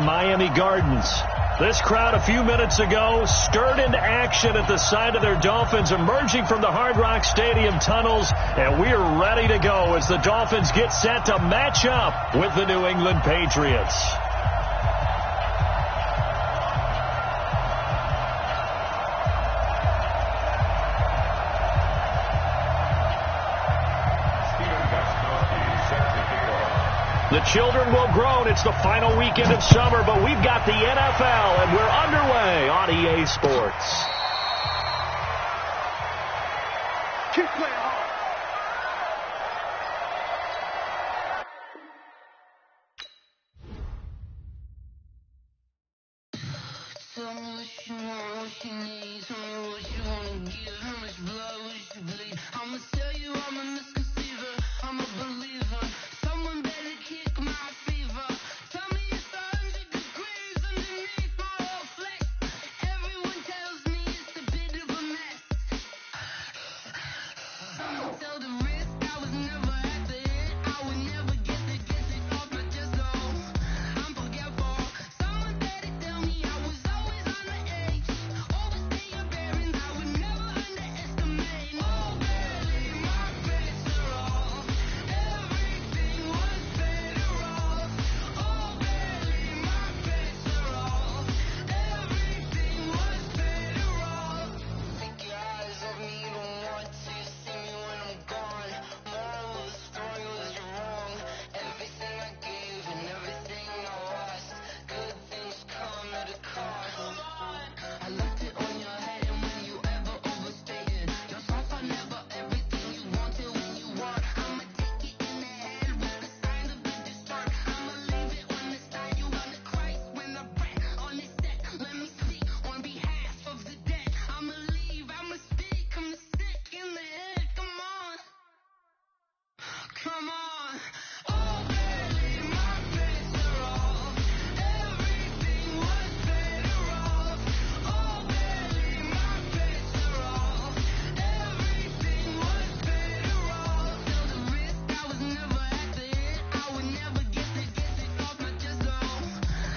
Miami Gardens. This crowd a few minutes ago stirred into action at the side of their Dolphins emerging from the Hard Rock Stadium tunnels, and we're ready to go as the Dolphins get set to match up with the New England Patriots. The children will groan. It's the final weekend of summer, but we've got the NFL, and we're underway on EA Sports. Keep playing hard. Tell me what you want, what you need. Tell me what you want to give. How much blood would you bleed? I'ma tell you I'm a misconceiver. I'm a believer. Someone better kick my fever. Tell me it's 100 degrees underneath my whole flesh. Everyone tells me it's a bit of a mess. Someone tell the risk I was never at the end. I would never get it off my chest. No, I'm forgetful. Someone better tell me I was always on the edge. Overstay your bearings. I would never underestimate. Oh, barely my best are off. Everything was better off. Oh, barely my best are off. Everything was better off. Take your eyes off me, you don't want to see me when I'm gone. Moral of the story was you're wrong. Everything I gave and everything I lost. Good things come at a cost. I left it on your head, and when you ever overstated, your thoughts are never everything you wanted when you want. I'ma take it in the head with the signs of the distort. I'ma leave it on the side. You on the Christ when I pray on this set. Let me speak on behalf of the dead. I'ma leave, I'ma speak. I'm sick in the head. Come on. Come on. Oh, barely my best are off. Everything was better off. Oh, barely my best are off. Everything was better off. Till the risk I was never at the end. I would never get it off my chest. No,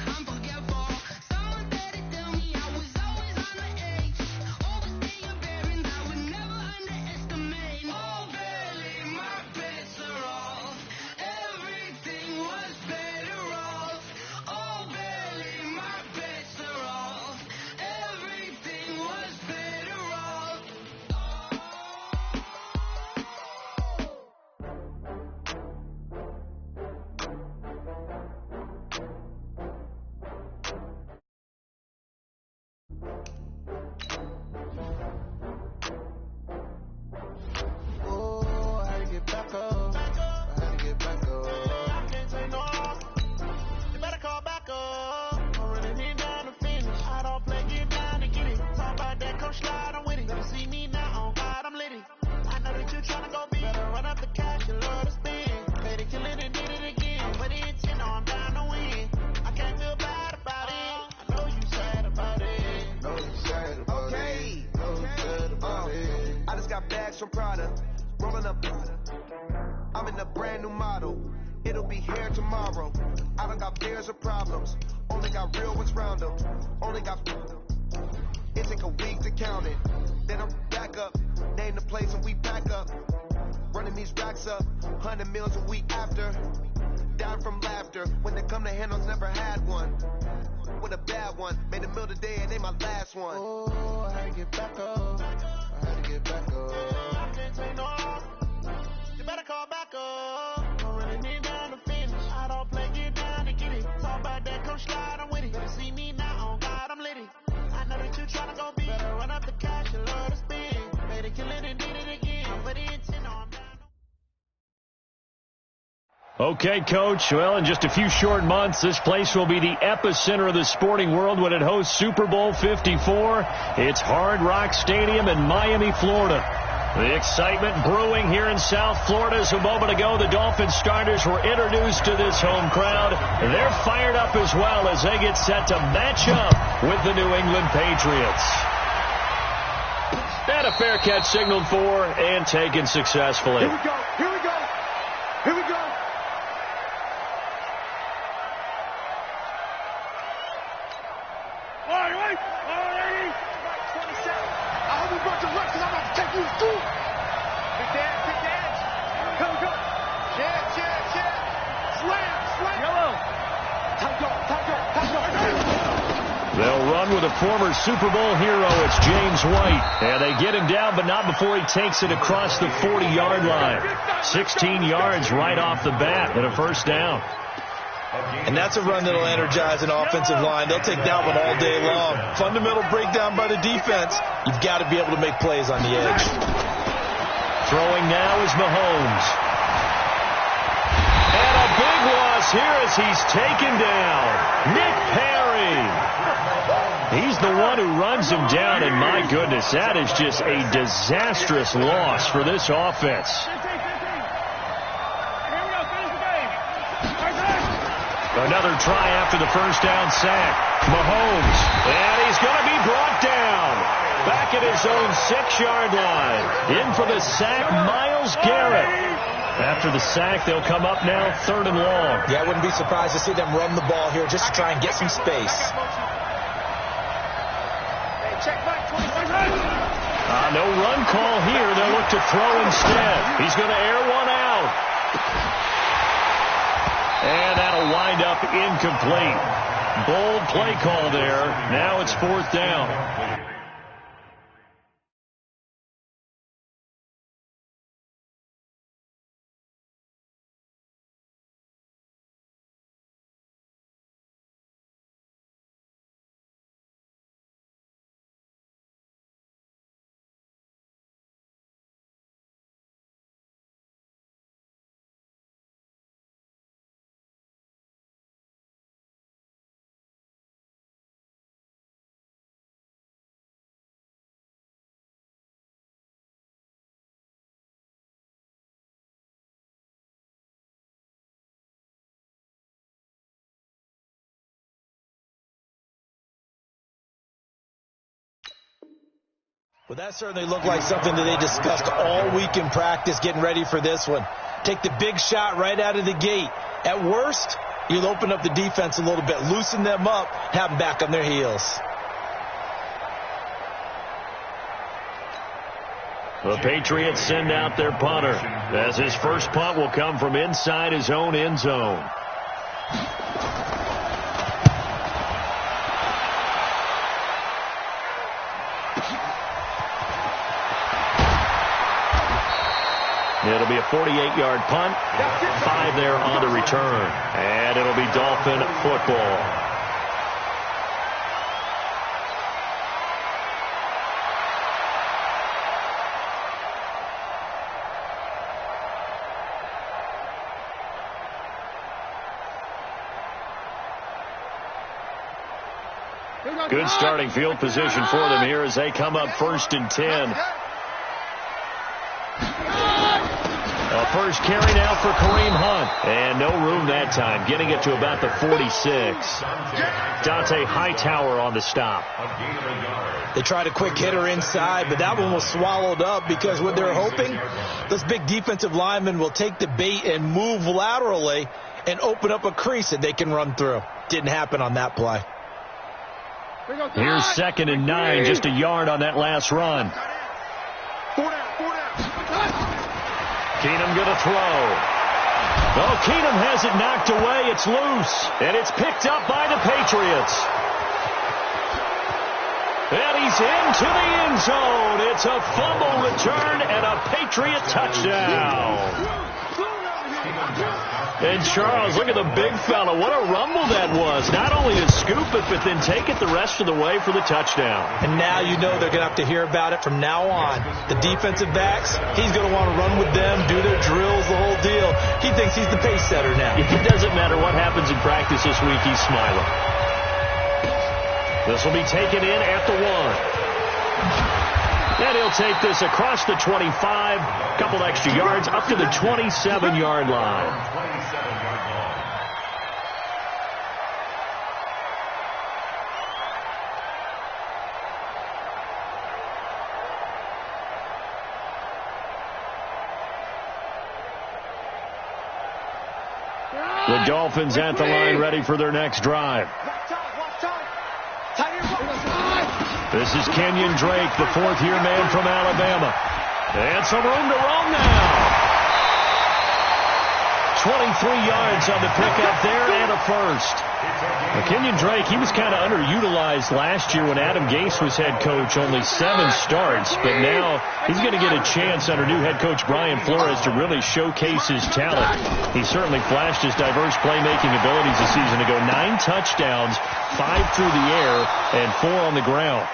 I'm forgetful. Someone better tell me I was always on the edge. Overstay your bearings. I would never underestimate. Oh, barely my best are off. Everything was better off. Oh, barely my best are off. Everything was better off. Oh, I had to get back up. I had to get back up. I can't say no. You better call back up. I'm running it down to finish. I don't play, get down to get it. Talk about that, come slide, I'm with it. Better see me now, on God, I'm litty. I know that you tryna go big. Better run up the cash, you love to spend. Paid to kill it and did it again. Put the intent on, I'm down to win. I can't feel bad about it. I know you sad about it. Know you sad about it. Know you sad about it. I just got bags from Prada. Rolling up. I'm in a brand new model. It'll be here tomorrow. I don't got fears or problems. Only got real ones round them. Only got. It take a week to count it. Then I'm back up. Name the place and we back up. Running these racks up. 100 meals a week after. Down from laughter. When they come to handles, never had one. With a bad one. Made a meal today and they my last one. Oh, I had to get back up. I had to get back up. I can't say no. You better call back up. I'm running it down to finish. I don't play, get down to get it. Talk about that, come slide, I'm with it. Better see me now, on God, I'm litty. I know that you tryna go big. Better run up the cash, you love to spend. Made it, kill it, and did it again. Put the intent on, I'm down. Okay, Coach. Well, in just a few short months, this place will be the epicenter of the sporting world when it hosts Super Bowl 54. It's Hard Rock Stadium in Miami, Florida. The excitement brewing here in South Florida as a moment ago the Dolphins starters were introduced to this home crowd. They're fired up as well as they get set to match up with the New England Patriots. And a fair catch signaled for and taken successfully. Here we go. Here we go. Here we go. hope you brought your reps because I'm about to take you to school. Big dance. Go. Check. Slam. Yellow. Top dog. They'll run with a former Super Bowl hero. It's James White. And they get him down, but not before he takes it across the 40-yard line. 16 yards right off the bat and a first down. And that's a run that'll energize an offensive line. They'll take that one all day long. Fundamental breakdown by the defense. You've got to be able to make plays on the edge. Throwing now is Mahomes. And a big loss here as he's taken down. Nick Perry. He's the one who runs him down, and my goodness, that is just a disastrous loss for this offense. Another try after the first down sack. Mahomes, and he's going to be brought down. Back at his own 6-yard line. In for the sack, Myles Garrett. After the sack, they'll come up now 3rd and long. Yeah, I wouldn't be surprised to see them run the ball here just to try and get some space. No run call here. They'll look to throw instead. He's going to air one out. And that'll wind up incomplete. Bold play call there. Now it's 4th down. Well, that certainly looked like something that they discussed all week in practice getting ready for this one. Take the big shot right out of the gate. At worst, you'll open up the defense a little bit, loosen them up, have them back on their heels. The Patriots send out their punter, as his first punt will come from inside his own end zone. It'll be a 48-yard punt, 5 there on the return. And it'll be Dolphin football. Good starting field position for them here as they come up 1st and 10. First carry now for Kareem Hunt. And no room that time, getting it to about the 46. Dante Hightower on the stop. They tried a quick hitter inside, but that one was swallowed up because what they're hoping, this big defensive lineman will take the bait and move laterally and open up a crease that they can run through. Didn't happen on that play. Here's 2nd and 9, just a yard on that last run. Keenum going to throw. Oh, Keenum has it knocked away. It's loose. And it's picked up by the Patriots. And he's into the end zone. It's a fumble return and a Patriot touchdown. And Charles, look at the big fella. What a rumble that was. Not only to scoop it, but then take it the rest of the way for the touchdown. And now you know they're going to have to hear about it from now on. The defensive backs, he's going to want to run with them, do their drills, the whole deal. He thinks he's the pace setter now. It doesn't matter what happens in practice this week, he's smiling. This will be taken in at the 1. And he'll take this across the 25, couple extra yards, up to the 27-yard line. The Dolphins at the line ready for their next drive. This is Kenyon Drake, the fourth-year man from Alabama. And some room to roam now. 23 yards on the pickup there and a first. Kenyon Drake, he was kind of underutilized last year when Adam Gase was head coach. Only 7 starts, but now he's going to get a chance under new head coach Brian Flores to really showcase his talent. He certainly flashed his diverse playmaking abilities a season ago. 9 touchdowns, 5 through the air, and 4 on the ground.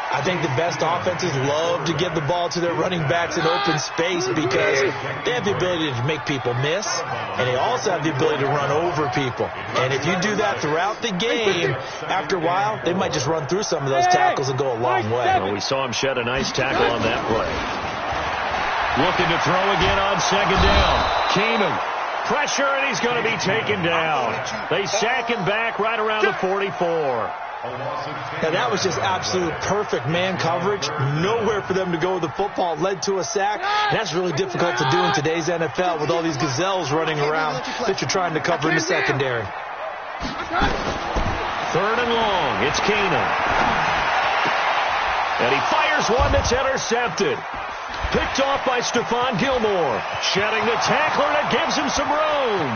I think the best offenses love to give the ball to their running backs in open space because they have the ability to make people miss, and they also have the ability to run over people. And if you do that throughout the game, after a while, they might just run through some of those tackles and go a long way. Well, we saw him shed a nice tackle on that play. Looking to throw again on second down. Keenum. Pressure, and he's going to be taken down. They sack him back right around the 44. Now, that was just absolute perfect man coverage. Nowhere for them to go with the football. Led to a sack. And that's really difficult to do in today's NFL with all these gazelles running around that you're trying to cover in the secondary. Third and long. It's Keenum. And he fires one that's intercepted. Picked off by Stephon Gilmore. Shedding the tackler, and it gives him some room.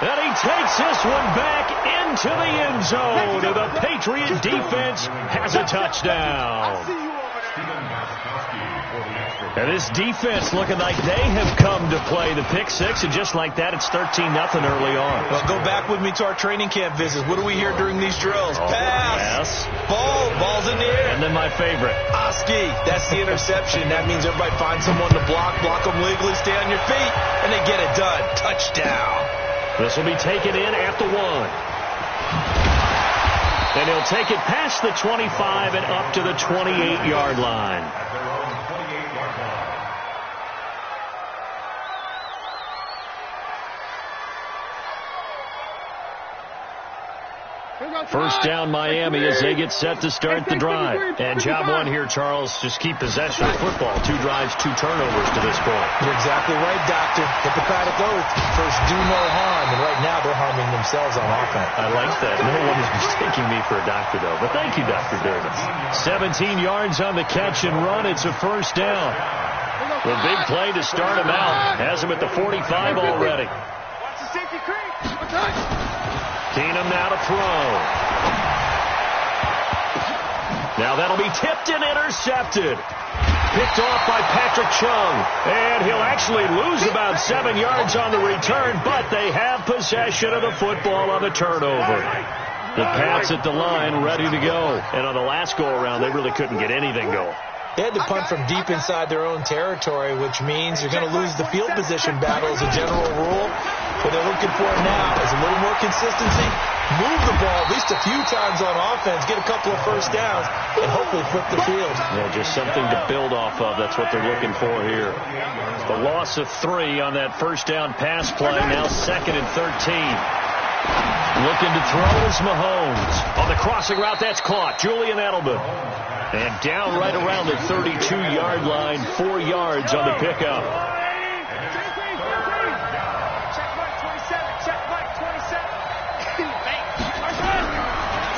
And he takes this one back into the end zone. And the Patriot defense has a touchdown. And this defense looking like they have come to play the pick six. And just like that, it's 13-0 early on. Well, go back with me to our training camp visits. What do we hear during these drills? Pass. Ball's in the air. And then my favorite. Oski. That's the interception. That means everybody finds someone to block them legally, stay on your feet, and they get it done. Touchdown. This will be taken in at the 1. And he'll take it past the 25 and up to the 28-yard line. First down Miami as they get set to start the drive. And job one here, Charles, just keep possession of the football. 2 drives, 2 turnovers to this point. You're exactly right, Doctor. Hippocratic oath. First, do no harm. And right now, they're harming themselves on offense. I like that. No one is mistaking me for a doctor, though. But thank you, Dr. Durden. 17 yards on the catch and run. It's a first down. The big play to start him out. Has him at the 45 already. Watch the safety creep. Keenum now to throw. Now that'll be tipped and intercepted. Picked off by Patrick Chung. And he'll actually lose about 7 yards on the return, but they have possession of the football on the turnover. The Pats at the line ready to go. And on the last go-around, they really couldn't get anything going. They had to punt from deep inside their own territory, which means you're going to lose the field position battle as a general rule. What they're looking for now is a little more consistency, move the ball at least a few times on offense, get a couple of first downs, and hopefully flip the field. Yeah, just something to build off of. That's what they're looking for here. The loss of 3 on that first down pass play, now 2nd and 13. Looking to throw is Mahomes. On the crossing route, that's caught. Julian Edelman. And down right around the 32-yard line, 4 yards on the pickup.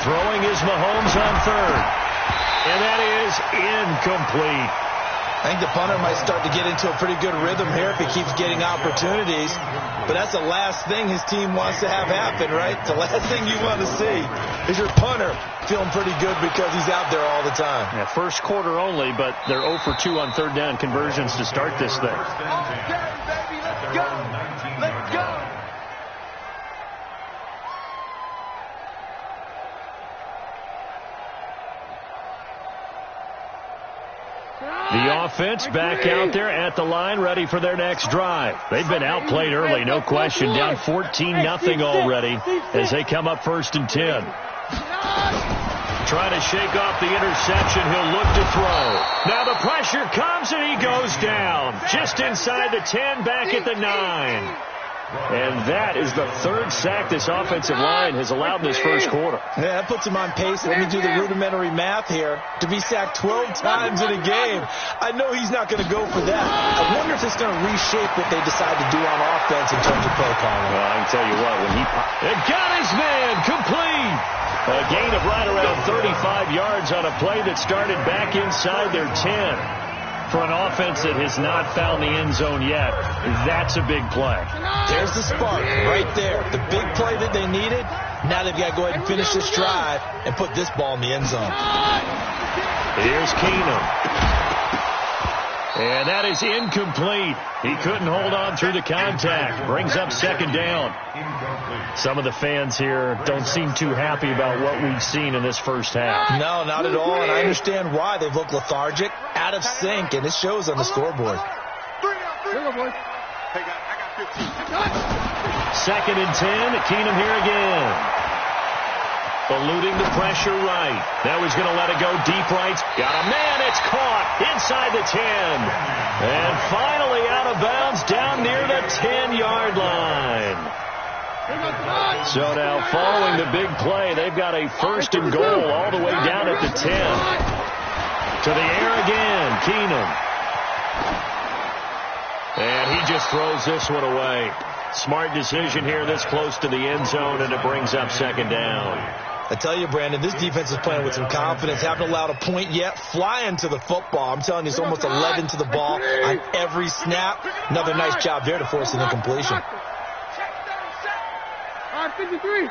Throwing is Mahomes on 3rd. And that is incomplete. I think the punter might start to get into a pretty good rhythm here if he keeps getting opportunities. But that's the last thing his team wants to have happen, right? The last thing you want to see is your punter feeling pretty good because he's out there all the time. Yeah, first quarter only, but they're 0 for 2 on 3rd down conversions to start this thing. Okay, baby, let's go. Let's go. The offense back out there at the line, ready for their next drive. They've been outplayed early, no question. Down 14-0 already as they come up 1st and 10. Trying to shake off the interception. He'll look to throw. Now the pressure comes and he goes down. Just inside the 10, back at the 9. And that is the 3rd sack this offensive line has allowed in this first quarter. Yeah, that puts him on pace. Let me do the rudimentary math here. To be sacked 12 times in a game, I know he's not going to go for that. I wonder if it's going to reshape what they decide to do on offense in terms of play calling. Well, I can tell you what, when he got his man complete. A gain of right around 35 yards on a play that started back inside their 10. For an offense that has not found the end zone yet, that's a big play. There's the spark right there. The big play that they needed. Now they've got to go ahead and finish this drive and put this ball in the end zone. Here's Keenum. And that is incomplete. He couldn't hold on through the contact. Brings up second down. Some of the fans here don't seem too happy about what we've seen in this first half. No, not at all, and I understand why. They've looked lethargic, out of sync, and it shows on the scoreboard. Second and 10. Keenum here again. Eluding the pressure right. Now he's going to let it go deep right. Got a man. It's caught inside the 10. And finally out of bounds down near the 10-yard line. So now following the big play, they've got a first and goal all the way down at the 10. To the air again, Keenum. And he just throws this one away. Smart decision here this close to the end zone, and it brings up second down. I tell you, Brandon, this defense is playing with some confidence. Haven't allowed a point yet. Flying to the football. I'm telling you, it's almost 11 to the ball on every snap. Another nice job there to force an incompletion. 53.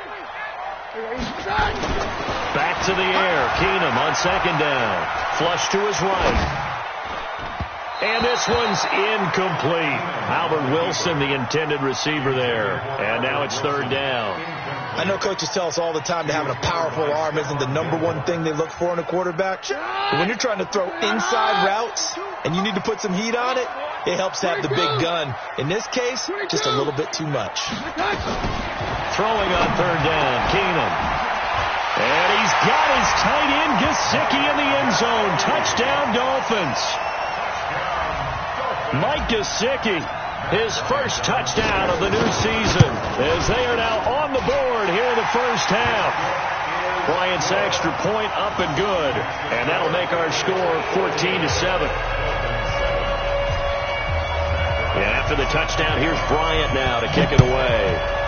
Back to the air. Keenum on second down. Flush to his right. And this one's incomplete. Albert Wilson, the intended receiver there. And now it's third down. I know coaches tell us all the time that having a powerful arm isn't the number one thing they look for in a quarterback. But when you're trying to throw inside routes and you need to put some heat on it, it helps to have the big gun. In this case, just a little bit too much. Throwing on third down, Keenum. And he's got his tight end, Gesicki, in the end zone. Touchdown, Dolphins. Mike Gesicki, his first touchdown of the new season, as they are now on the board here in the first half. Bryant's extra point up and good, and that'll make our score 14-7. And after the touchdown, here's Bryant now to kick it away.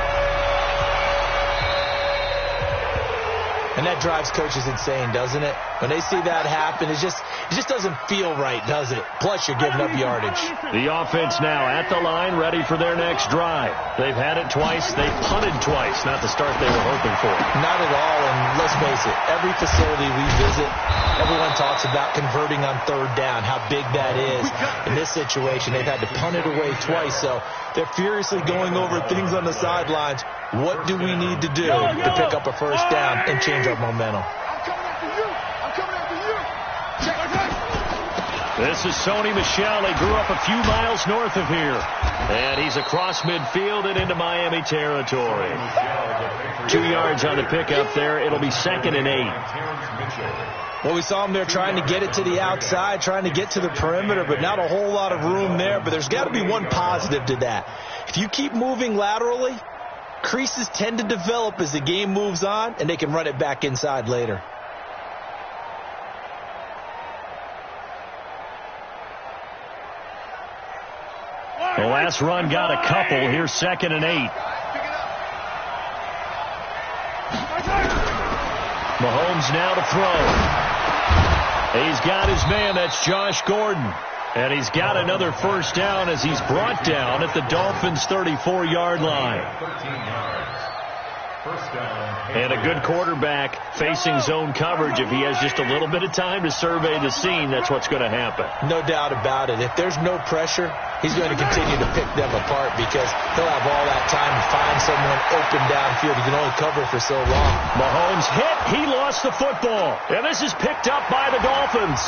And that drives coaches insane, doesn't it? When they see that happen, it just doesn't feel right, does it? Plus, you're giving up yardage. The offense now at the line, ready for their next drive. They've had it twice. They've punted twice. Not the start they were hoping for. Not at all, and let's face it, every facility we visit, everyone talks about converting on third down, how big that is. In this situation, they've had to punt it away twice, so they're furiously going over things on the sidelines. What do we need to do to pick up a first down and change our momentum? This is Sony Michel. He grew up a few miles north of here. And he's across midfield and into Miami territory. 2 yards on the pickup there. It'll be 2nd and 8. Well, we saw him there trying to get it to the outside, trying to get to the perimeter, but not a whole lot of room there. But there's got to be one positive to that. If you keep moving laterally, creases tend to develop as the game moves on, and they can run it back inside later. The last run got a couple. Here's 2nd and 8. Mahomes now to throw. He's got his man. That's Josh Gordon. And he's got another first down as he's brought down at the Dolphins' 34-yard line. And a good quarterback facing zone coverage. If he has just a little bit of time to survey the scene, that's what's going to happen. No doubt about it. If there's no pressure, he's going to continue to pick them apart because he'll have all that time to find someone open downfield. He can only cover for so long. Mahomes hit. He lost the football. And this is picked up by the Dolphins.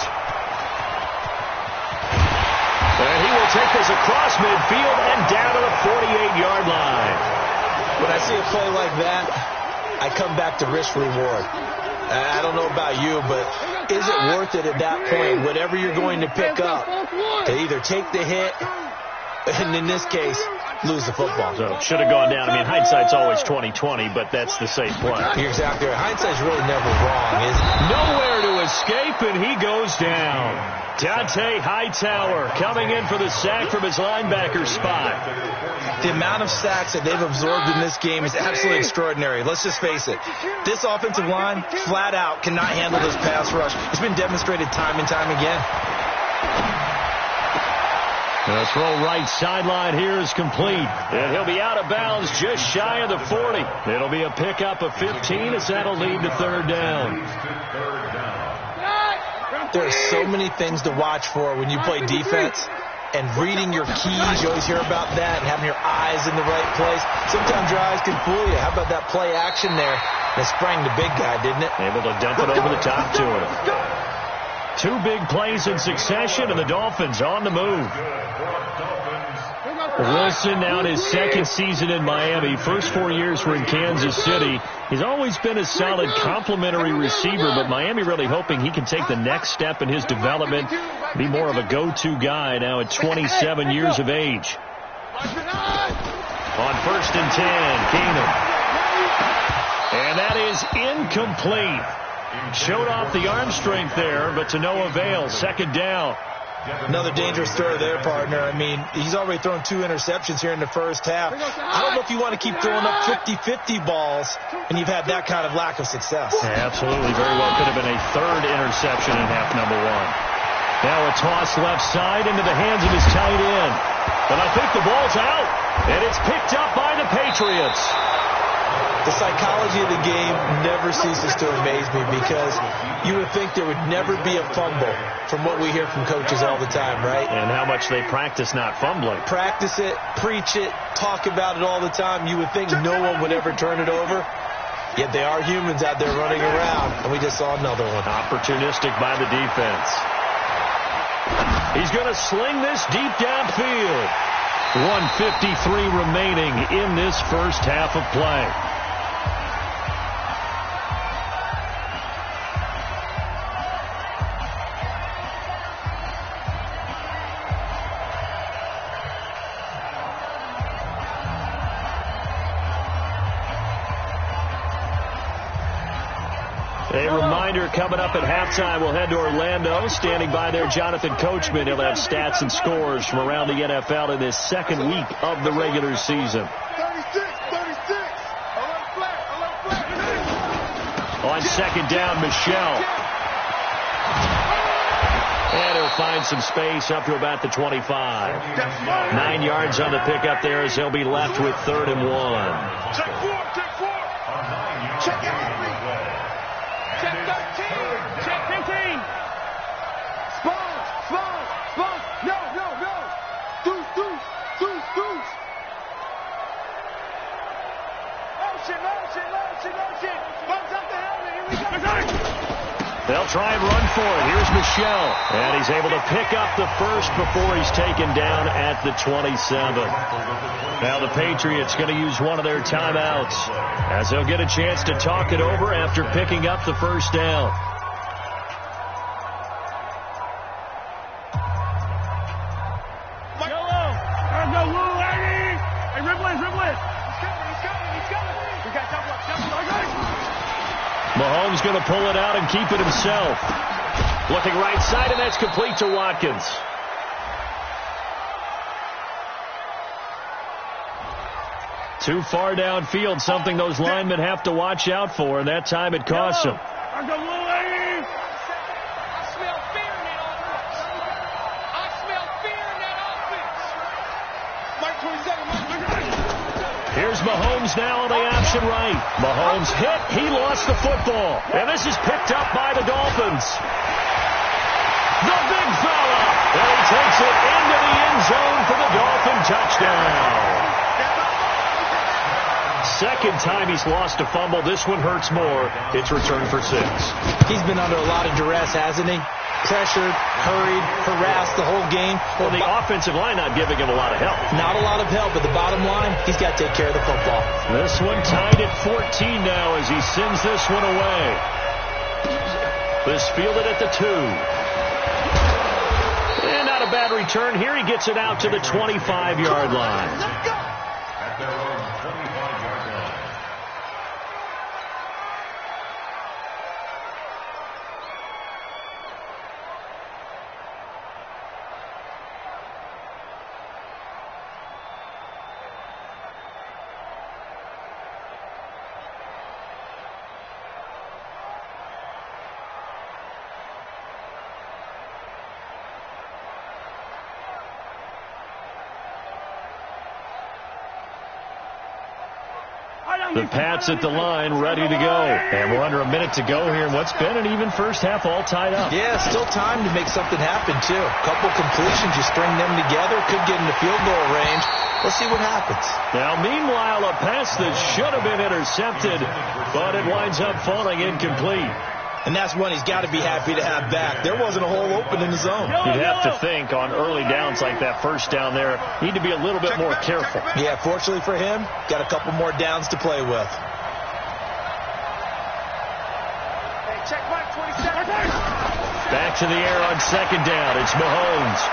And he will take this across midfield and down to the 48-yard line. When I see a play like that, I come back to risk reward. I don't know about you, but is it worth it at that point, whatever you're going to pick up, to either take the hit, and in this case, lose the football? So it should have gone down. I mean, hindsight's always 20/20, but that's the safe play. You're exactly right. Hindsight's really never wrong, is it? Nowhere to escape, and he goes down. Dante Hightower coming in for the sack from his linebacker spot. The amount of sacks that they've absorbed in this game is absolutely extraordinary. Let's just face it. This offensive line, flat out, cannot handle this pass rush. It's been demonstrated time and time again. The throw right sideline here is complete. And he'll be out of bounds just shy of the 40. It'll be a pickup of 15 as that'll lead to third down. There are so many things to watch for when you play defense. And reading your keys, you always hear about that, and having your eyes in the right place. Sometimes your eyes can fool you. How about that play action there? That sprang the big guy, didn't it? Able to dump it over the top to him. Two big plays in succession, and the Dolphins on the move. Wilson now in his second season in Miami. First 4 years were in Kansas City. He's always been a solid complementary receiver, but Miami really hoping he can take the next step in his development, be more of a go-to guy now at 27 years of age. On 1st and 10, Keenum. And that is incomplete. Showed off the arm strength there, but to no avail. Second down. Another dangerous throw there, partner. I mean, he's already thrown 2 interceptions here in the first half. I don't know if you want to keep throwing up 50-50 balls, and you've had that kind of lack of success. Yeah, absolutely. Very well could have been a third interception in half number 1. Now a toss left side into the hands of his tight end. And I think the ball's out, and it's picked up by the Patriots. The psychology of the game never ceases to amaze me because you would think there would never be a fumble from what we hear from coaches all the time, right? And how much they practice not fumbling. Practice it, preach it, talk about it all the time. You would think no one would ever turn it over. Yet they are humans out there running around, and we just saw another one. Opportunistic by the defense. He's going to sling this deep downfield. 1:53 remaining in this first half of play. A reminder coming up at halftime, we'll head to Orlando. Standing by there, Jonathan Coachman. He'll have stats and scores from around the NFL in this second week of the regular season. 36. On second down, Michelle. And he'll find some space up to about the 25. 9 yards on the pickup there as he'll be left with 3rd and 1. Check 4. Check everything. Check 13. Check 15. Spawn. No. Deuce. Motion. Bumps up the helmet. Here we go. They'll try and run for it. Here's Michelle. And he's able to pick up the first before he's taken down at the 27. Now the Patriots going to use one of their timeouts as they'll get a chance to talk it over after picking up the first down. Mahomes going to pull it out and keep it himself. Looking right side, and that's complete to Watkins. Too far downfield, something those linemen have to watch out for, and that time it costs them. Here's Mahomes now on the option right. Mahomes hit. He lost the football. And this is picked up by the Dolphins. The big fella. And he takes it into the end zone for the Dolphin touchdown. Second time he's lost a fumble. This one hurts more. It's returned for 6. He's been under a lot of duress, hasn't he? Pressured, hurried, harassed the whole game. Well, the offensive line not giving him a lot of help. Not a lot of help, but the bottom line, he's got to take care of the football. This one tied at 14 now as he sends this one away. This fielded at the 2. And not a bad return here. He gets it out to the 25-yard line. The Pats at the line, ready to go. And we're under a minute to go here in what's been an even first half, all tied up. Yeah, still time to make something happen, too. Couple completions, you string them together, could get into field goal range. Let's see what happens. Now, meanwhile, a pass that should have been intercepted, but it winds up falling incomplete. And that's one he's got to be happy to have back. There wasn't a hole open in the zone. You'd have to think on early downs like that first down there, need to be a little bit more careful. Yeah, fortunately for him, got a couple more downs to play with. Back to the air on second down. It's Mahomes.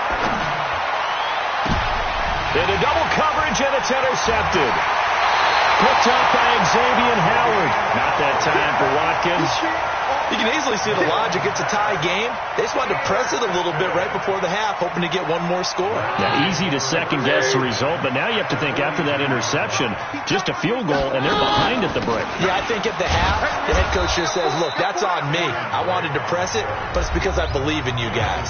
Into double coverage, and it's intercepted. Picked up by Xavier Howard. Not that time for Watkins. You can easily see the logic. It's a tie game. They just wanted to press it a little bit right before the half, hoping to get one more score. Yeah, easy to second-guess the result, but now you have to think after that interception, just a field goal, and they're behind at the break. Yeah, I think at the half, the head coach just says, look, that's on me. I wanted to press it, but it's because I believe in you guys.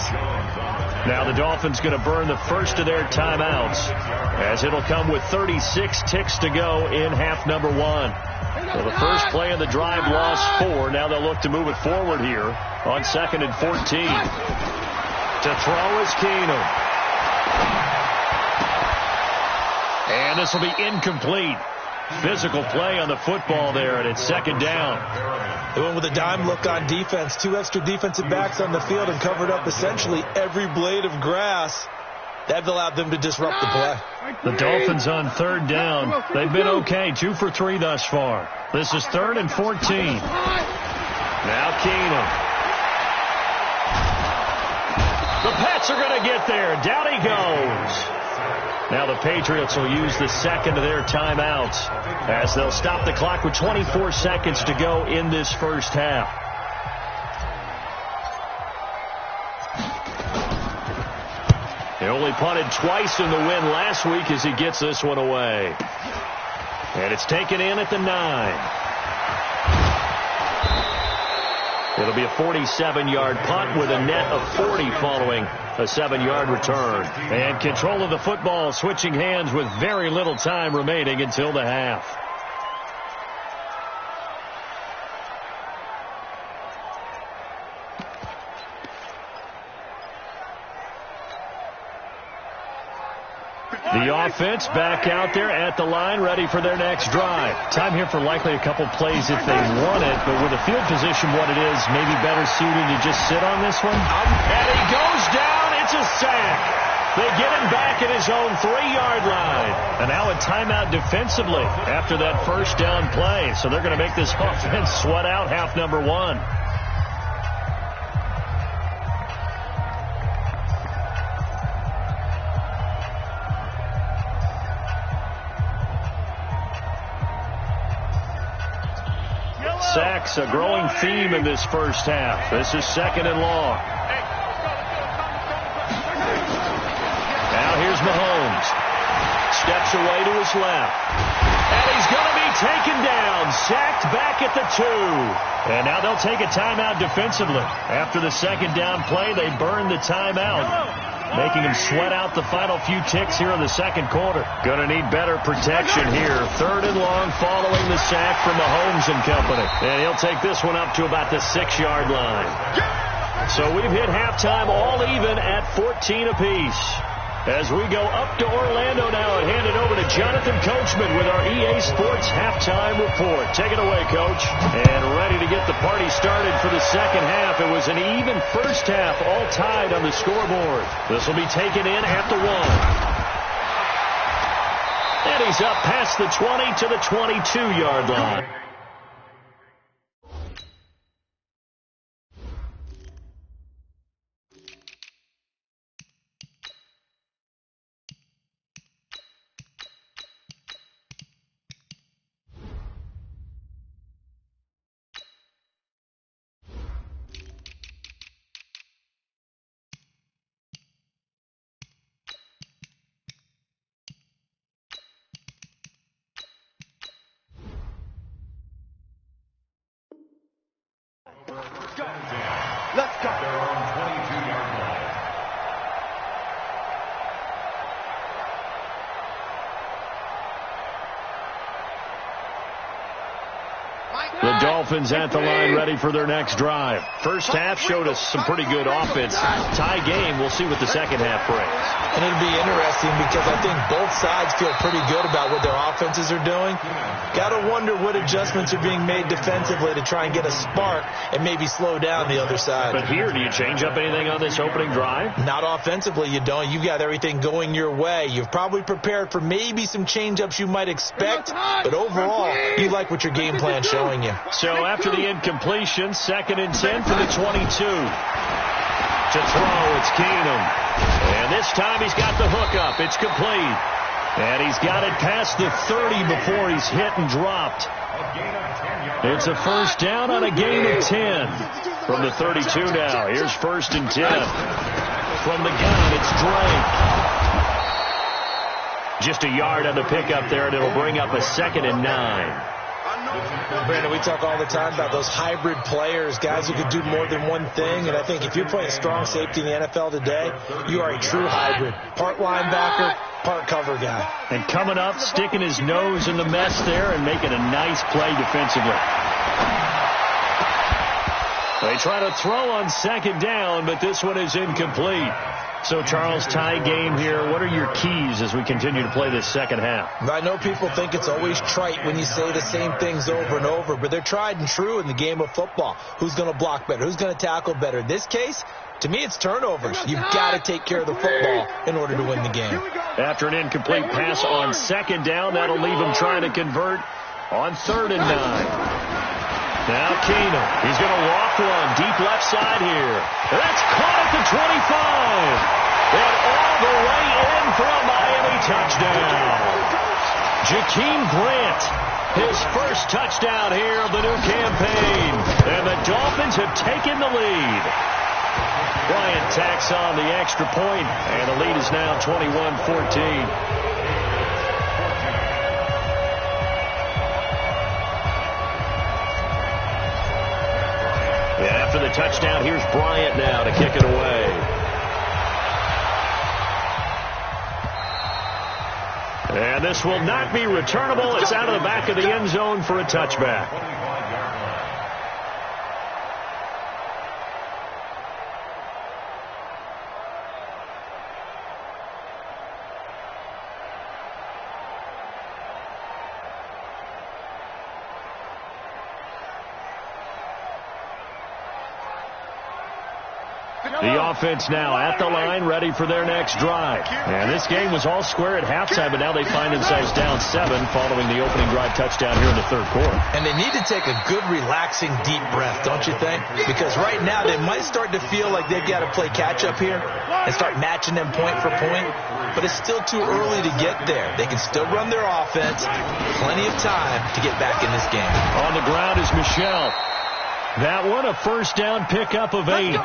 Now the Dolphins going to burn the first of their timeouts, as it'll come with 36 ticks to go in half number one. So the first play of the drive lost 4. Now they'll look to move it forward here on 2nd and 14. To throw is Keenum. And this will be incomplete. Physical play on the football there, and it's second down. They went with a dime look on defense. 2 extra defensive backs on the field and covered up essentially every blade of grass. That allowed them to disrupt the play. The Dolphins on third down. They've been okay, 2 for 3 thus far. This is 3rd and 14. Now Keenum. The Pats are going to get there. Down he goes. Now the Patriots will use the second of their timeouts as they'll stop the clock with 24 seconds to go in this first half. He only punted twice in the win last week as he gets this one away. And it's taken in at the 9. It'll be a 47-yard punt with a net of 40 following a 7-yard return. And control of the football switching hands with very little time remaining until the half. The offense back out there at the line, ready for their next drive. Time here for likely a couple plays if they want it, but with the field position what it is, maybe better suited to just sit on this one. And he goes down. It's a sack. They get him back at his own 3-yard line. And now a timeout defensively after that first down play. So they're going to make this offense sweat out half number one. Sacks, a growing theme in this first half. This is 2nd and long. Now here's Mahomes. Steps away to his left. And he's going to be taken down. Sacked back at the 2. And now they'll take a timeout defensively. After the second down play, they burn the timeout, making him sweat out the final few ticks here in the second quarter. Going to need better protection here. 3rd and long following the sack from Mahomes and company. And he'll take this one up to about the 6-yard line. So we've hit halftime all even at 14 apiece. As we go up to Orlando now and hand it over to Jonathan Coachman with our EA Sports Halftime Report. Take it away, Coach. And ready to get the party started for the second half. It was an even first half, all tied on the scoreboard. This will be taken in at the 1. And he's up past the 20 to the 22-yard line. Let's go. They're on 22-yard line. Dolphins at the line ready for their next drive. First half showed us some pretty good offense. Tie game. We'll see what the second half brings. And it'll be interesting because I think both sides feel pretty good about what their offenses are doing. Got to wonder what adjustments are being made defensively to try and get a spark and maybe slow down the other side. But here, do you change up anything on this opening drive? Not offensively, you don't. You've got everything going your way. You've probably prepared for maybe some change-ups you might expect, but overall, you like what your game plan's showing you. So after the incompletion, 2nd and 10 for the 22. To throw, it's Keenum. And this time he's got the hook up. It's complete. And he's got it past the 30 before he's hit and dropped. It's a first down on a gain of 10. From the 32 now. Here's 1st and 10. From the gun, it's Drake. Just a yard on the pickup there, and it'll bring up a 2nd and 9. Brandon, we talk all the time about those hybrid players, guys who could do more than one thing, and I think if you're playing strong safety in the NFL today, you are a true hybrid. Part linebacker, part cover guy. And coming up, sticking his nose in the mess there and making a nice play defensively. They try to throw on 2nd down, but this one is incomplete. So, Charles, tie game here. What are your keys as we continue to play this second half? I know people think it's always trite when you say the same things over and over, but they're tried and true in the game of football. Who's going to block better? Who's going to tackle better? In this case, to me, it's turnovers. You've got to take care of the football in order to win the game. After an incomplete pass on 2nd down, that'll leave him trying to convert on 3rd and 9. Now Keenum. He's going to walk one. Deep left side here. That's caught at the 25. And all the way in for a Miami touchdown. Jakeem Grant. His first touchdown here of the new campaign. And the Dolphins have taken the lead. Bryant tacks on the extra point, and the lead is now 21-14. After the touchdown, here's Bryant now to kick it away. And this will not be returnable. It's out of the back of the end zone for a touchback. The offense now at the line, ready for their next drive. And this game was all square at halftime, but now they find themselves down 7 following the opening drive touchdown here in the 3rd quarter. And they need to take a good, relaxing, deep breath, don't you think? Because right now they might start to feel like they've got to play catch-up here and start matching them point for point. But it's still too early to get there. They can still run their offense. Plenty of time to get back in this game. On the ground is Michel. That one, a first down pickup of 8.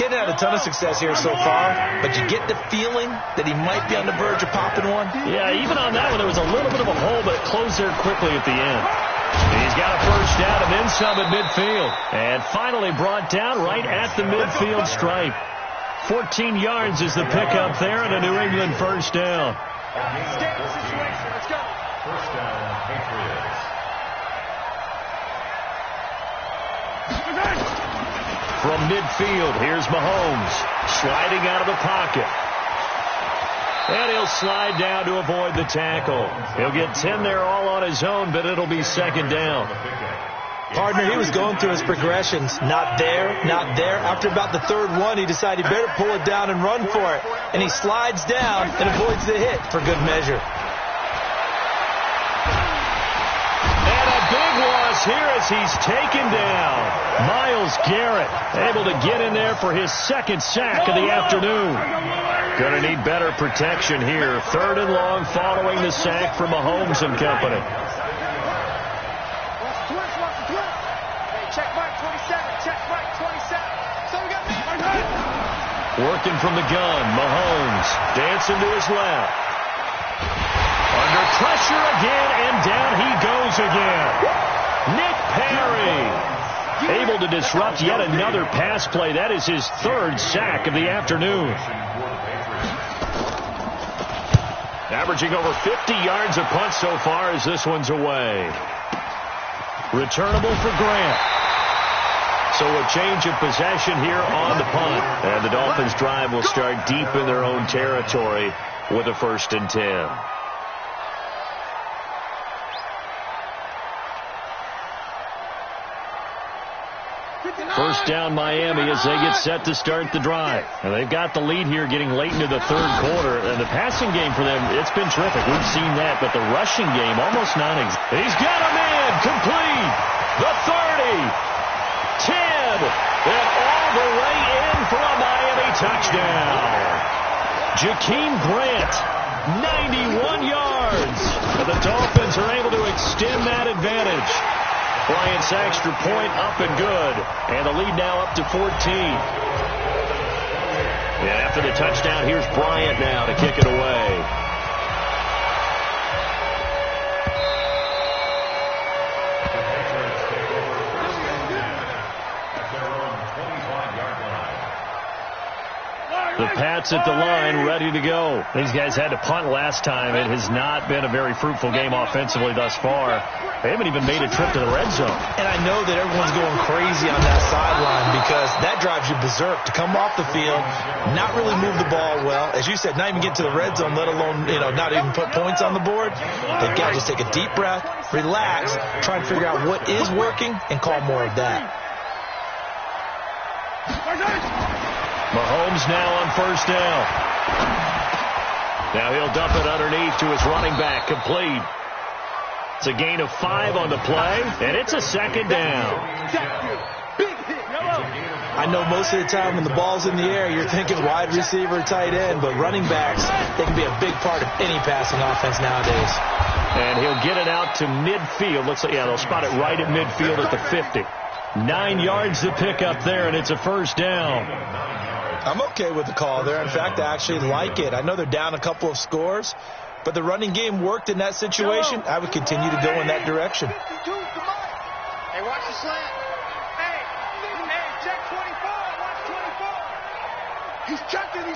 Getting had a ton of success here so far, but you get the feeling that he might be on the verge of popping one. Yeah, even on that one, there was a little bit of a hole, but it closed there quickly at the end. He's got a first down and then some at midfield. And finally brought down right at the midfield stripe. 14 yards is the pickup there and a New England first down. Stay in the situation. Let's go. First down, Patriots. From midfield, here's Mahomes, sliding out of the pocket. And he'll slide down to avoid the tackle. He'll get 10 there all on his own, but it'll be 2nd down. Partner, he was going through his progressions. Not there, not there. After about the 3rd one, he decided he better pull it down and run for it. And he slides down and avoids the hit for good measure. Here as he's taken down. Myles Garrett able to get in there for his 2nd sack of the afternoon. Going to need better protection here. 3rd and long following the sack from Mahomes and company. Check mark 27. Check mark 27. So we got Working from the gun. Mahomes dancing to his left. Under pressure again, and down he goes again. Nick Perry able to disrupt yet another pass play. That is his 3rd sack of the afternoon. Averaging over 50 yards a punt so far as this one's away. Returnable for Grant. So a change of possession here on the punt. And the Dolphins drive will start deep in their own territory with a 1st and 10. First down Miami as they get set to start the drive. And they've got the lead here getting late into the 3rd quarter. And the passing game for them, it's been terrific. We've seen that. But the rushing game, almost non-existent. He's got a man complete. The 30. 10. And all the way in for a Miami touchdown. Jakeem Grant, 91 yards. And the Dolphins are able to extend that advantage. Bryant's extra point up and good. And the lead now up to 14. And after the touchdown, here's Bryant now to kick it away. The Pats at the line, ready to go. These guys had to punt last time. It has not been a very fruitful game offensively thus far. They haven't even made a trip to the red zone. And I know that everyone's going crazy on that sideline because that drives you berserk to come off the field, not really move the ball well. As you said, not even get to the red zone, let alone, not even put points on the board. They've got to just take a deep breath, relax, try and figure out what is working and call more of that. Mahomes now on 1st down. Now he'll dump it underneath to his running back, complete. It's a gain of 5 on the play, and it's a 2nd down. I know most of the time when the ball's in the air, you're thinking wide receiver, tight end, but running backs, they can be a big part of any passing offense nowadays. And he'll get it out to midfield. Looks like, they'll spot it right at midfield at the 50. 9 yards to pick up there, and it's a 1st down. I'm okay with the call there. In fact, I actually like it. I know they're down a couple of scores, but the running game worked in that situation. I would continue to go in that direction. Hey, watch the slant. Hey, check 24. Watch 24. He's checking.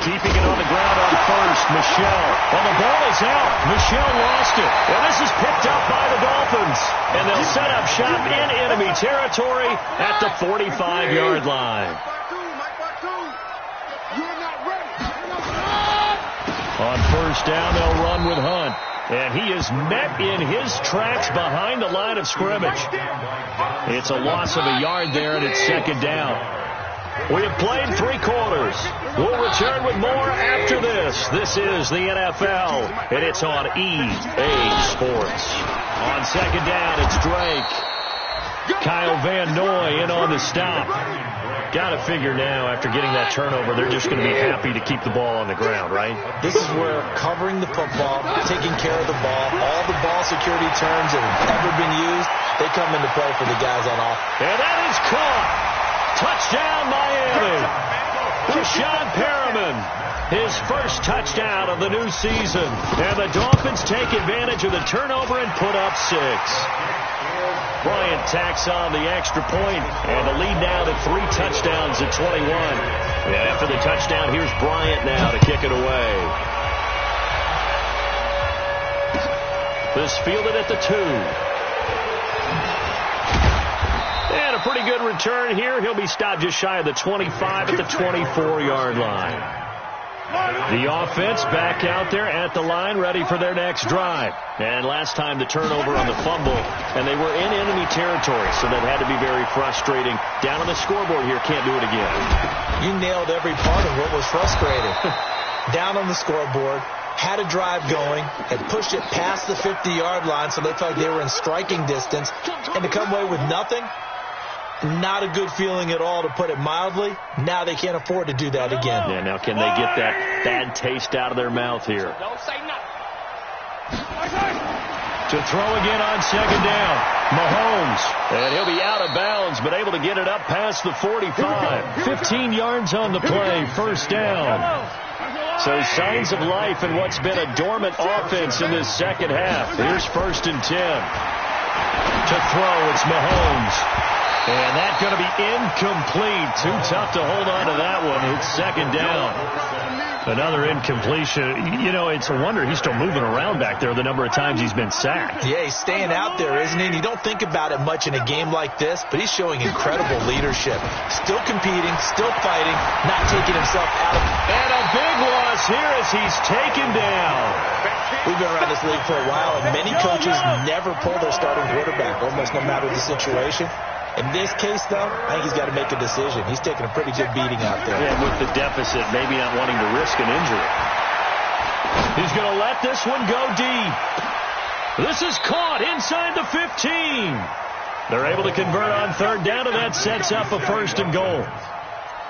Keeping it on the ground on 1st, Michelle. Well, the ball is out. Michelle lost it. And this is picked up by the Dolphins. And they'll set up shop in enemy territory at the 45-yard line. On 1st down, they'll run with Hunt. And he is met in his tracks behind the line of scrimmage. It's a loss of a yard there, and it's 2nd down. We have played 3 quarters. We'll return with more after this. This is the NFL, and it's on EA Sports. On 2nd down, it's Drake. Kyle Van Noy in on the stop. Got to figure now, after getting that turnover, they're just going to be happy to keep the ball on the ground, right? This is where covering the football, taking care of the ball, all the ball security terms that have ever been used, they come into play for the guys on offense. And that is caught. Touchdown, Miami. Rashawn Perriman, his first touchdown of the new season. And the Dolphins take advantage of the turnover and put up 6. Bryant tacks on the extra point, and the lead now to 3 touchdowns at 21. And after the touchdown, here's Bryant now to kick it away. This fielded at the 2. And a pretty good return here. He'll be stopped just shy of the 25 at the 24-yard line. The offense back out there at the line, ready for their next drive. And last time the turnover on the fumble, and they were in enemy territory, so that had to be very frustrating. Down on the scoreboard here, can't do it again. You nailed every part of what was frustrating. Down on the scoreboard, had a drive going, had pushed it past the 50-yard line, so they felt like they were in striking distance, and to come away with nothing, not a good feeling at all, to put it mildly. Now they can't afford to do that again. Yeah, now can they get that bad taste out of their mouth here? Don't say nothing. To throw again on 2nd down. Mahomes. And he'll be out of bounds, but able to get it up past the 45. 15 yards on the play. 1st down. So signs of life in what's been a dormant offense in this second half. Here's 1st and 10. To throw, it's Mahomes. And that's going to be incomplete. Too tough to hold on to that one. It's second down. Another incompletion. You know, it's a wonder he's still moving around back there the number of times he's been sacked. Yeah, he's staying out there, isn't he? And you don't think about it much in a game like this, but he's showing incredible leadership. Still competing, still fighting, not taking himself out. And a big loss here as he's taken down. We've been around this league for a while, and many coaches never pull their starting quarterback, almost no matter the situation. In this case, though, I think he's got to make a decision. He's taking a pretty good beating out there. And with the deficit, maybe not wanting to risk an injury. He's going to let this one go deep. This is caught inside the 15. They're able to convert on third down, and that sets up a first and goal.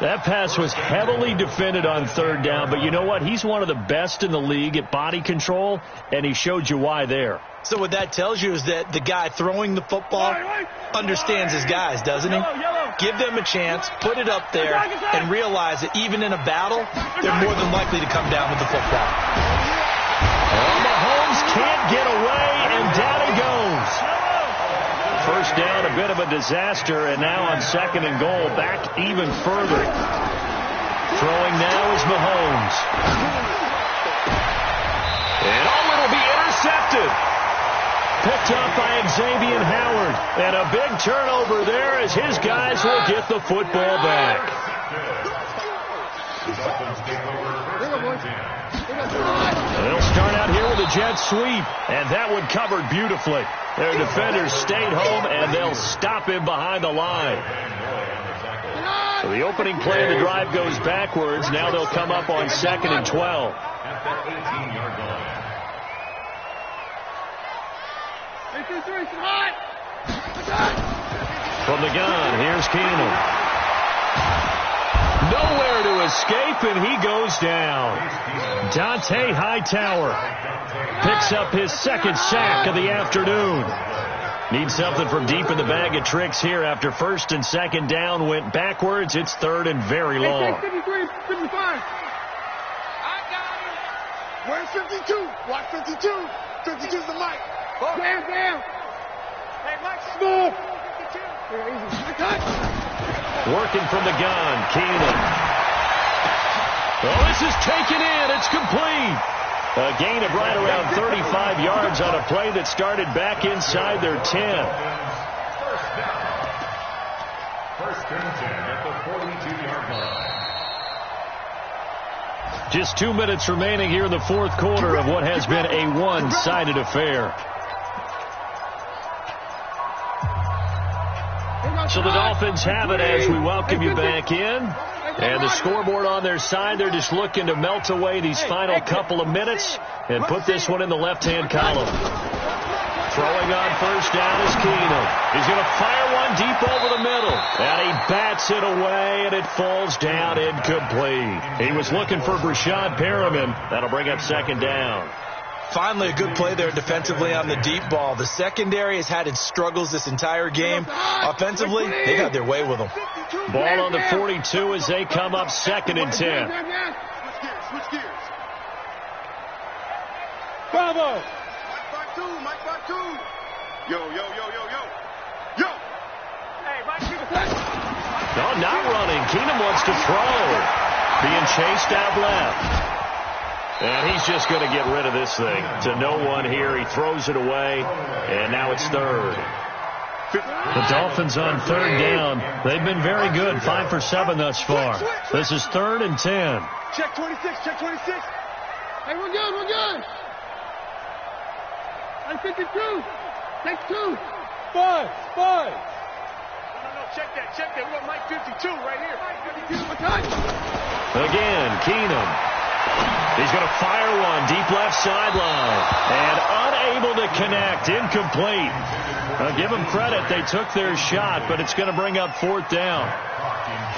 That pass was heavily defended on third down, but you know what? He's one of the best in the league at body control, and he showed you why there. So what that tells you is that the guy throwing the football understands his guys, doesn't he? Give them a chance, put it up there, and realize that even in a battle, they're more than likely to come down with the football. Well, Mahomes can't get away, and down he goes. First down, a bit of a disaster, and now on second and goal, back even further. Throwing now is Mahomes. And it'll be intercepted. Picked up by Xavier Howard. And a big turnover there as his guys will get the football back. They'll start out here with a jet sweep, and that one covered beautifully. Their defenders stayed home, and they'll stop him behind the line. So the opening play of the drive goes backwards. Now they'll come up on second and 12. From the gun, here's Keenum. Nowhere to escape, and he goes down. Dante Hightower picks up his second sack of the afternoon. Needs something from deep in the bag of tricks here after first and second down went backwards. It's third and very long. 53, 55. Where's 52? Watch 52. 52's the mic. Bam. Hey, Mike, smooth. 52. Working from the gun, Keenum. Well, this is taken in. It's complete. A gain of right around 35 yards on a play that started back inside their 10. First and 10 at the 42-yard line. Just 2 minutes remaining here in the fourth quarter of what has been a one-sided affair. So the Dolphins have it as we welcome you back in. And the scoreboard on their side, they're just looking to melt away these final couple of minutes and put this one in the left-hand column. Throwing on first down is Keenum. He's going to fire one deep over the middle. And he bats it away, and it falls down incomplete. He was looking for Brashad Perriman. That'll bring up second down. Finally, a good play there defensively on the deep ball. The secondary has had its struggles this entire game. Offensively, they got their way with them. Ball on the 42 as they come up second and 10. Switch gears. Bravo. Mike 5-2. Yo. Hey, Mike, No, not running. Keenum wants to throw. Being chased out left. And he's just going to get rid of this thing to no one here. He throws it away, and now it's third. The Dolphins on third down. They've been very good, 5 for 7 thus far. This is third and 10. Check 26. Hey, we're good. Hey, 52. Take 2. 5. No, check that. We got Mike 52 right here. Mike 52. Again, Keenum. He's going to fire one deep left sideline. And unable to connect. Incomplete. Give them credit. They took their shot, but it's going to bring up fourth down.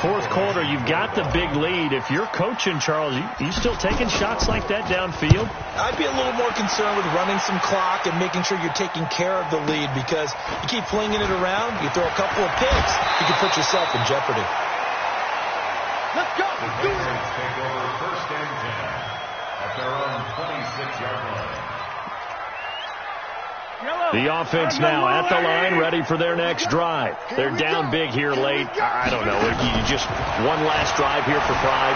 Fourth quarter, you've got the big lead. If you're coaching, Charles, you still taking shots like that downfield? I'd be a little more concerned with running some clock and making sure you're taking care of the lead, because you keep flinging it around, you throw a couple of picks, you can put yourself in jeopardy. Let's go. The Dolphins take over first and 10 at their own 26-yard line. The offense now at the line, ready for their next drive. They're down big here late. I don't know. You just one last drive here for pride.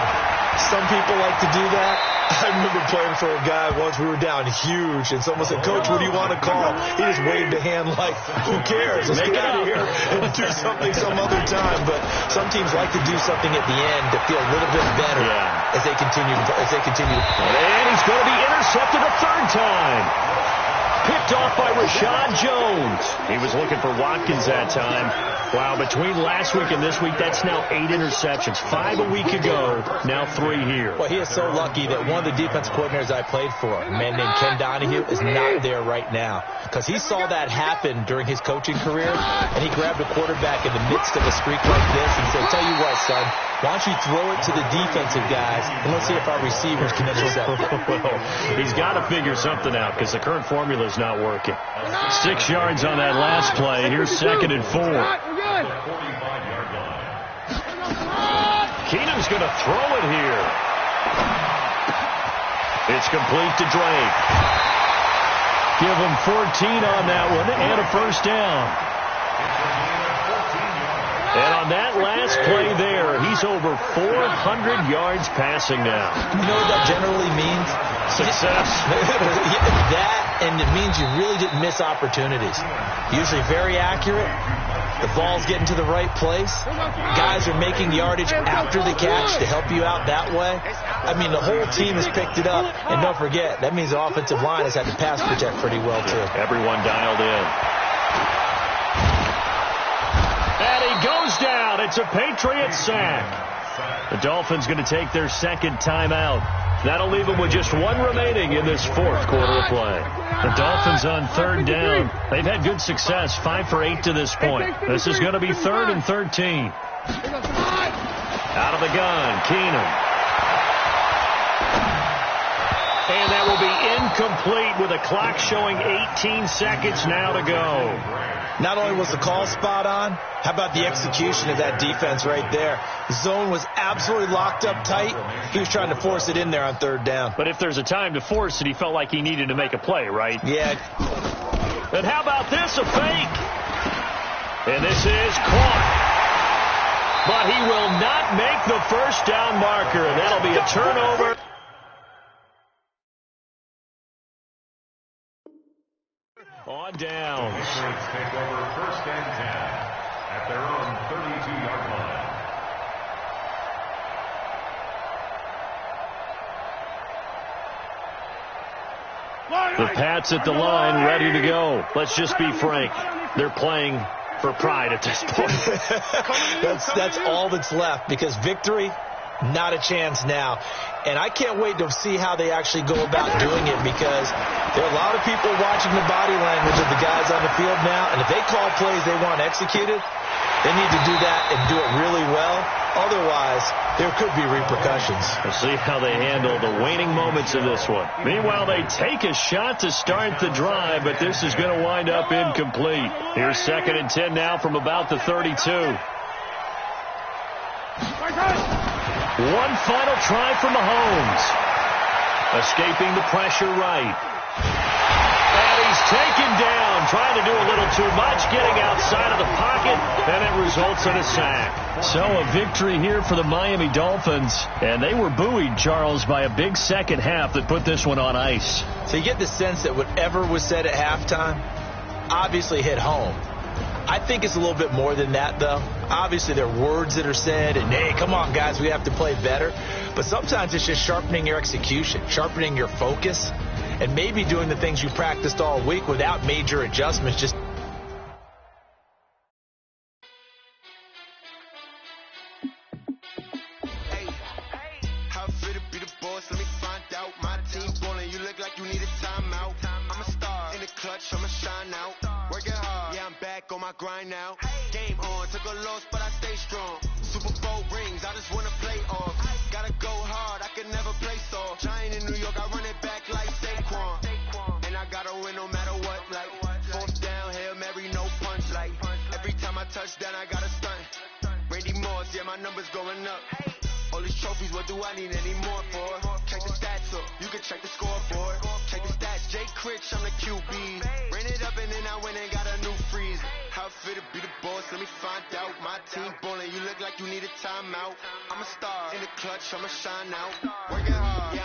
Some people like to do that. I remember playing for a guy once. We were down huge, and someone said, "Coach, what do you want to call?" He just waved a hand like, "Who cares? Let's get out of here and do something some other time." But some teams like to do something at the end to feel a little bit better as they continue. And he's going to be intercepted a third time. Picked off by Rashad Jones. He was looking for Watkins that time. Wow, between last week and this week, that's now 8 interceptions. 5 a week ago, now 3 here. Well, he is so lucky that one of the defensive coordinators I played for, a man named Ken Donahue, is not there right now. Because he saw that happen during his coaching career, and he grabbed a quarterback in the midst of a streak like this and said, "Tell you what, son, why don't you throw it to the defensive guys, and let's see if our receivers can intercept it." Well, he's got to figure something out because the current formula is not working. 6 yards on that last play. Here's 2nd and 4. Keenum's going to throw it here. It's complete to Drake. Give him 14 on that one and a first down. And on that last play there, he's over 400 yards passing now. You know what that generally means? Success. That, and it means you really didn't miss opportunities. Usually very accurate. The ball's getting to the right place. Guys are making yardage after the catch to help you out that way. I mean, the whole team has picked it up. And don't forget, that means the offensive line has had to pass protect pretty well, too. Everyone dialed in. And he goes down. It's a Patriot sack. The Dolphins going to take their second timeout. That'll leave them with just 1 remaining in this 4th quarter of play. The Dolphins on 3rd down. They've had good success, 5 for 8 to this point. This is going to be 3rd and 13. Out of the gun, Keenum. And that will be incomplete with a clock showing 18 seconds now to go. Not only was the call spot on, how about the execution of that defense right there? The zone was absolutely locked up tight. He was trying to force it in there on 3rd down. But if there's a time to force it, he felt like he needed to make a play, right? Yeah. And how about this, a fake? And this is caught. But he will not make the first down marker, and that'll be a turnover. On downs. Patriots take over 1st and 10 at their own 32-yard line. The Pats at the line, ready to go. Let's just be frank. They're playing for pride at this point. That's all that's left, because victory, not a chance now. And I can't wait to see how they actually go about doing it, because there are a lot of people watching the body language of the guys on the field now, and if they call plays they want executed, they need to do that and do it really well. Otherwise, there could be repercussions. We'll see how they handle the waning moments of this one. Meanwhile, they take a shot to start the drive, but this is going to wind up incomplete. Here's 2nd and 10 now from about the 32. One final try for Mahomes. Escaping the pressure right. And he's taken down, trying to do a little too much, getting outside of the pocket, and it results in a sack. So a victory here for the Miami Dolphins. And they were buoyed, Charles, by a big second half that put this one on ice. So you get the sense that whatever was said at halftime obviously hit home. I think it's a little bit more than that, though. Obviously, there are words that are said, and, hey, come on, guys, we have to play better. But sometimes it's just sharpening your execution, sharpening your focus, and maybe doing the things you practiced all week without major adjustments. Just How fit to be the boss? Let me find out. My team ballin', you look like you need a timeout. I'm a star in the clutch, I'ma shine out. Working hard, yeah, I'm back on my grind now. Game on, took a loss, but I stay strong. Super Bowl rings, I just wanna play off. Gotta go hard, I can never play soft. Giant in New York, I run it back like Saquon. And I gotta win no matter what, like 4th down, Hail Mary, no punch, like every time I touch down, I gotta stunt. Randy Moss, yeah, my numbers going up. All these trophies, what do I need any more for? Check the stats up, you can check the scoreboard. Check the stats, Jay Critch, I'm the QB. Ran it up and then I went and got a new freeze. How it feel to be the boss, let me find out. My team ballin', you look like you need a timeout. I'm a star, in the clutch, I'ma shine out. Working hard, yeah,